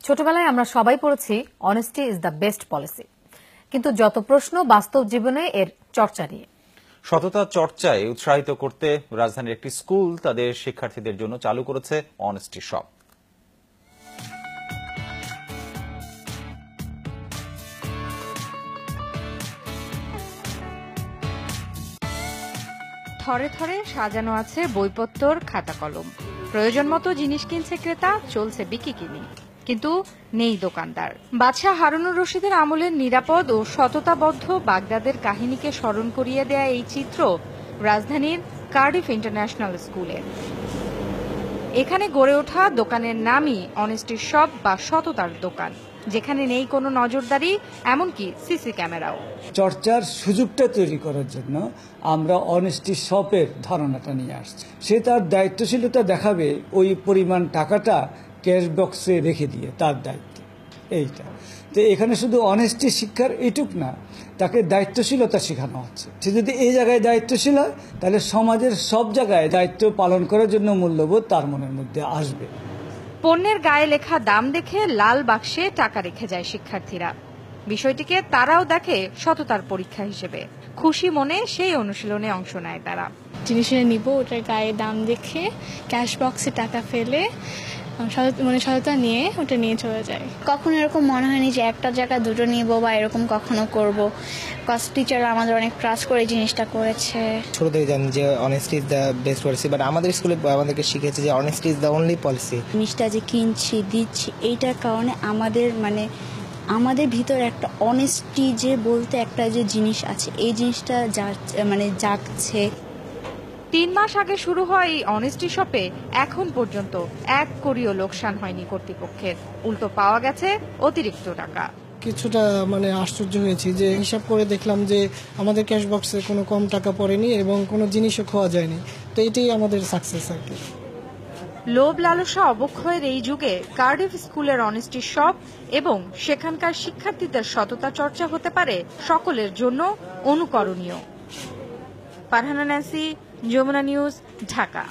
ছোটবেলায় আমরা সবাই পড়েছি honesty is the best policy, কিন্তু যত প্রশ্ন বাস্তব জীবনে এর চর্চা নিয়ে। সততা চর্চায় উৎসাহিত করতে রাজধানীর একটি স্কুল তাদের শিক্ষার্থীদের জন্য চালু করেছে অনেস্টি শপ। থরে থরে সাজানো আছে বইপত্তর, খাতা কলম। প্রয়োজন মতো জিনিস কিনছে ক্রেতা, চলছে বিকিকিনি, কিন্তু নেই দোকানদার। বাদশাহ হারুনুর রশিদের আমলের নিরাপদ ও সততাবদ্ধ বাগদাদের কাহিনীকে স্মরণ করিয়ে দেয়া এই চিত্র রাজধানীর কার্ডিফ ইন্টারন্যাশনাল স্কুলের। এখানে গড়ে ওঠা দোকানের নামই অনেস্টি শপ বা সততার দোকান, যেখানে নেই কোনো নজরদারি, এমনকি সিসি ক্যামেরাও। চর্চার সুযোগটা তৈরি করার জন্য আমরা অনেস্টি শপের ধারণাটা নিয়ে আসছি। সে তার দায়িত্বশীলতা দেখাবে ওই পরিমাণ টাকাটা ক্যাশ বক্সে রেখে দিয়ে, তার দায়িত্ব এইটা। তো এখানে শুধু অনেস্টি শিক্ষার এইটুক না, তাকে দায়িত্বশীলতা শেখানো হচ্ছে। সে যদি এই জায়গায় দায়িত্বশীল হয়, তাহলে সমাজের সব জায়গায় দায়িত্ব পালন করার জন্য মূল্যবোধ তার মনের মধ্যে আসবে। পণ্যের গায়ে লেখা দাম দেখে লাল বাক্সে টাকা রেখে যায় শিক্ষার্থীরা। বিষয়টিকে তারাও দেখে সততার পরীক্ষা হিসেবে। খুশি মনে সেই অনুশীলনে অংশ নেয় তারা। জিনিসটা নিব, ওটার গায়ে দাম দেখে ক্যাশ বক্সে টাকা ফেলে সততা নিয়ে ওটা নিয়ে চলে যায়। কখনো এরকম মনে হয়নি যে একটা জায়গায় দুটো নিব বা এরকম কখনো করব। কস্ট টিচাররা আমাদের অনেক ট্রাস্ট করে জিনিসটা করেছে। ছোট থেকে জানি যে honesty is the best policy, but আমাদের স্কুলে আমাদেরকে শিখেছে যে honesty is the only policy. জিনিসটা যে কিনছি দিচ্ছি, এইটার কারণে আমাদের ভিতরে একটা অনেস্টি যে বলতে একটা যে জিনিস আছে, এই জিনিসটা জাগছে। 3 মাস আগে শুরু হয় এই অনেস্টি শপে এখন পর্যন্ত 1 কোটিও লোকসান হয়নি কর্তৃপক্ষের। উল্টো পাওয়া গেছে অতিরিক্ত টাকা। কিছুটা আশ্চর্য হয়েছি যে হিসাব করে দেখলাম যে আমাদের ক্যাশ বক্সে কোনো কম টাকা পড়েনি এবং কোনো জিনিসও খোয়া যায়নি। তো এটাই আমাদের সাকসেস আর কি। লোভ লালসা অবক্ষয়ের এই যুগে কার্ডিফ স্কুলের অনেস্টি শপ এবং সেখানকার শিক্ষার্থীদের সততা চর্চা হতে পারে সকলের জন্য অনুকরণীয়। ফারহানা ন্যান্সি, যমুনা নিউজ, ঢাকা।